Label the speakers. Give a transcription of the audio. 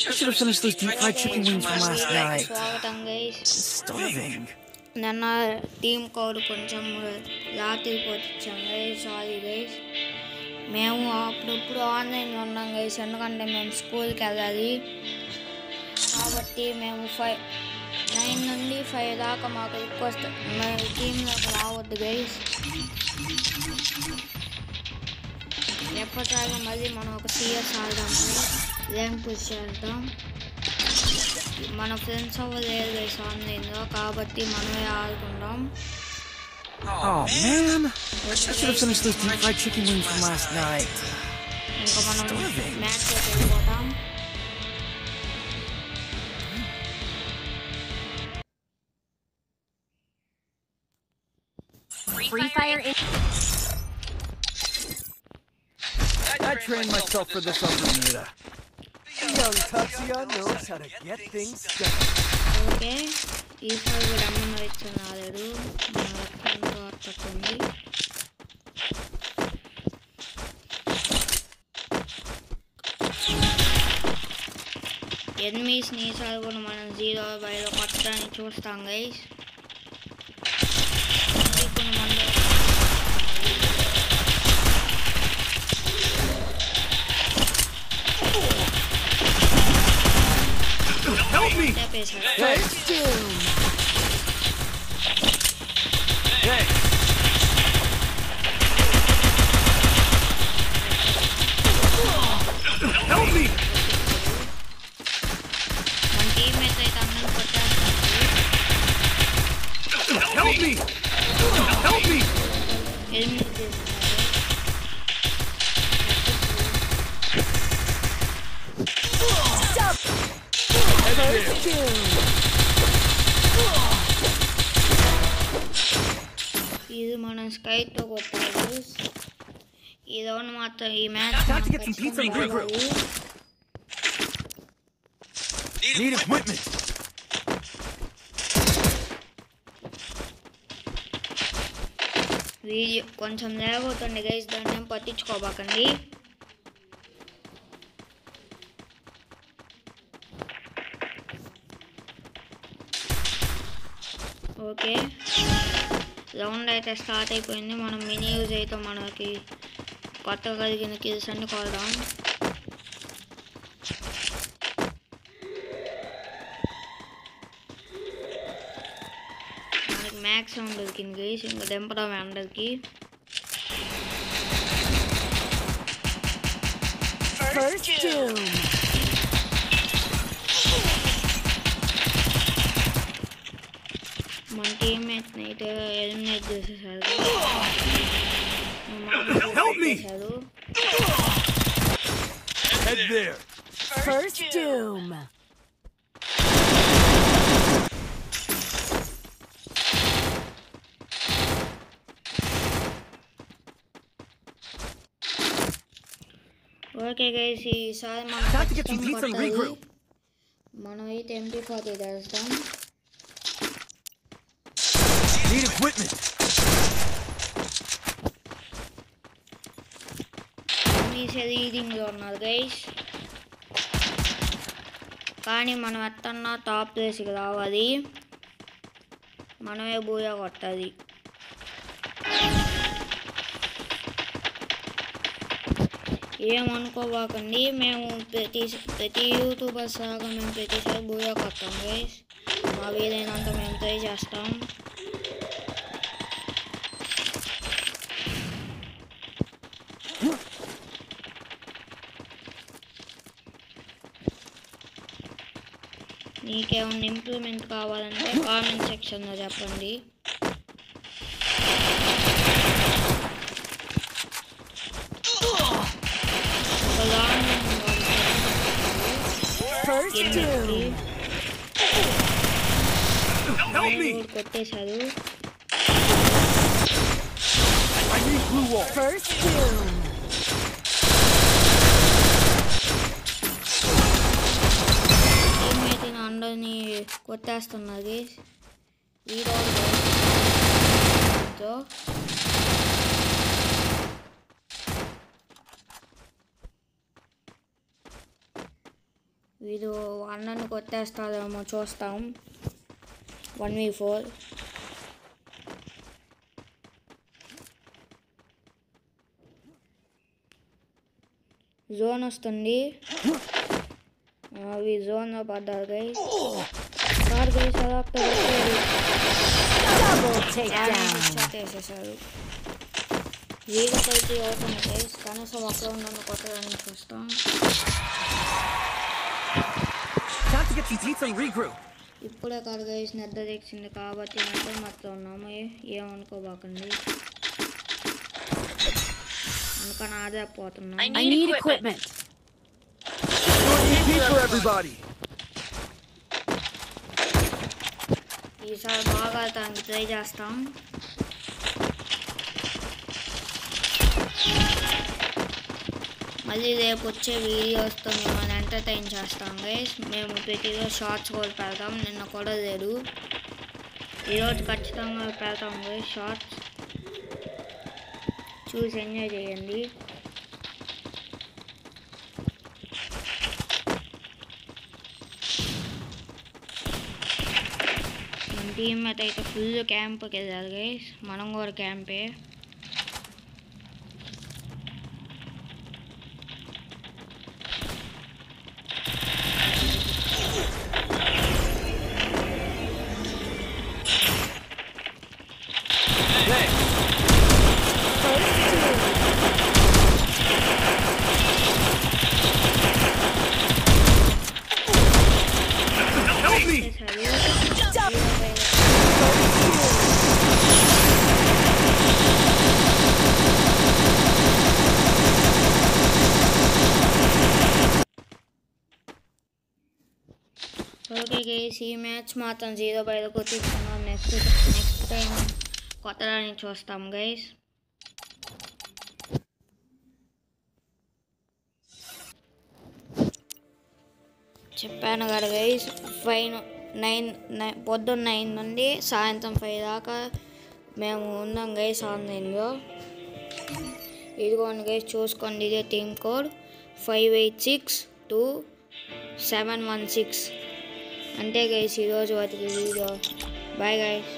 Speaker 1: I should have finished those deep fried chicken wings from last night.
Speaker 2: స్వాగతం guys.
Speaker 1: I'm starving.
Speaker 2: నిన్న team code కొంచెం రాత్రి వచ్చాం guys. Sorry guys, మేము అప్పుడప్పుడు ఆన్లైన్లో ఉన్నాం గైస్, ఎందుకంటే మేము స్కూల్కి వెళ్ళాలి కాబట్టి. మేము 9 నుండి 5 దాకా మాకు రిక్వెస్ట్ మేము టీంలోకి రావద్దు గైస్. ఎప్పటిలాగా మళ్ళీ మనం ఒక సిఎస్ ఆడదాం, ర్యాంక్ పుష్ చేద్దాం. మన ఫ్రెండ్స్ అవ్వలేదు గైస్ ఆన్లైన్లో, కాబట్టి మనమే ఆడుకుందాం.
Speaker 1: Oh man, I should have finished those deep fried chicken wings from last night.
Speaker 2: ఇంకా మనం మ్యాచ్లోకి వెళ్ళిపోతాం.
Speaker 3: Free Fire.
Speaker 1: I trained myself for this on Bermuda.
Speaker 4: Young Tatsuya knows how to get things done.
Speaker 2: Okay, ఈసారి కూడా అమ్మను ఇచ్చిన రాలేడు, మన రక్తంతో అట్టకుంది. ఎనిమిస్ని ఈసారి కూడా మనం 0/0 కొట్టడానికి చూస్తాం గైస్. కొన్ని మంది
Speaker 4: Help me!
Speaker 2: Hey.
Speaker 4: Hey! Help me!
Speaker 2: మన టీమ్మేట్స్ అయితే అందరూ కొట్టేస్తారు.
Speaker 4: Help me! Help me!
Speaker 2: Eliminate చేస్తారు. ఇది మనం స్కైతో కొట్టాలి. ఈ రౌండ్ మాత్రం ఈ మ్యాచ్
Speaker 4: Need equipment!
Speaker 2: వీడియో కొంచెం లేకపోతుంది గైస్, దాన్ని ఏం పట్టించుకోబాకండి. ఓకే, రౌండ్ అయితే స్టార్ట్ అయిపోయింది. మనం మినీ యూజ్ అయితే మనకి కొత్తగా కలిగిన కిల్స్ అన్ని కొడదాం. మనకి మ్యాక్స్ సౌండ్ దొరికింది గైస్, ఇంకా దింపడం అందరికి.
Speaker 3: First Doom.
Speaker 2: మన టీమ్మేట్ని అయితే ఎలిమినేట్ చేసేసారు.
Speaker 4: Help me! Head there!
Speaker 3: First Doom.
Speaker 2: Okay guys, ఈసారి
Speaker 4: Time to get some pizza and regroup.
Speaker 2: మనం అయితే MP40 తెస్తాం.
Speaker 4: Need equipment!
Speaker 2: రీడింగ్లో ఉన్నారు గైస్, కానీ మనం ఎట్టన్నా టాప్ ప్లేస్కి రావాలి, మనమే బూయా కొట్టాలి. ఏమనుకోబాకండి, మేము ప్రతి యూట్యూబర్స్ లాగా మేము ప్రతిసారి బూయా కొట్టాం గైస్. మా వీలైనంత మేము ట్రై చేస్తాం. మీకేమన్నా ఇంప్రూవ్మెంట్ కావాలంటే కామెంట్ సెక్షన్లో చెప్పండి. కొట్టేశారు.
Speaker 3: First Doom.
Speaker 2: టీమ్మేట్ అందరినీ కొట్టేస్తున్నది ఈ రోజు. వీడు అన్నను కొట్టేస్తారేమో చూస్తాం. 1v4 జోన్ వస్తుంది. అవి జోన్లో పడ్డారు గైస్. కార్ గైస్ అలా
Speaker 3: Double takedown.
Speaker 2: వేసేసారు. వీళ్ళకైతే అవుతుంది గైస్. కనీసం ఒక్క నన్ను కొట్టడానికి చూస్తాం.
Speaker 1: Time to get some pizza and regroup.
Speaker 2: ఇప్పుడే కాదు గైస్ నిద్ర తెచ్చింది కాబట్టి నిద్ర మొత్తం ఉన్నాము. ఏమనుకోబాకండి. అందుకని అదే పోతున్నాం.
Speaker 3: I need equipment.
Speaker 4: EP for everybody.
Speaker 2: ఈసారి బాగా ఆడటానికి ట్రై చేస్తాం. మళ్ళీ రేపు వచ్చే వీడియోస్తో మిమ్మల్ని ఎంటర్టైన్ చేస్తాం గైస్. మేము ప్రతిరోజు షార్ట్స్ కూడా పెడతాం. నిన్న కూడా లేదు, ఈరోజు ఖచ్చితంగా పెడతాం గైస్ షార్ట్స్. చూసి ఎంజాయ్ చేయండి. మన టీమ్మేట్ అయితే ఫుల్ క్యాంప్కి వెళ్ళారు గైస్. మనం కూడా క్యాంపే. ఓకే గైస్, ఈ మ్యాచ్ మాత్రం 0-5 కొట్టించుకున్నాం. నెక్స్ట్ టైం కొత్తదాన్ని చూస్తాం గైస్. చెప్పాను కదా గైస్, 9 పొద్దున్న 9 నుండి సాయంత్రం 5 దాకా మేము ఉన్నాం గైస్ ఆన్లైన్లో. ఇదిగోండి గైస్ చూసుకోండి, ఇదే టీమ్ కోడ్ 5862-716. అంతే గైస్ ఈరోజు వాటికి వీడియో. Bye guys.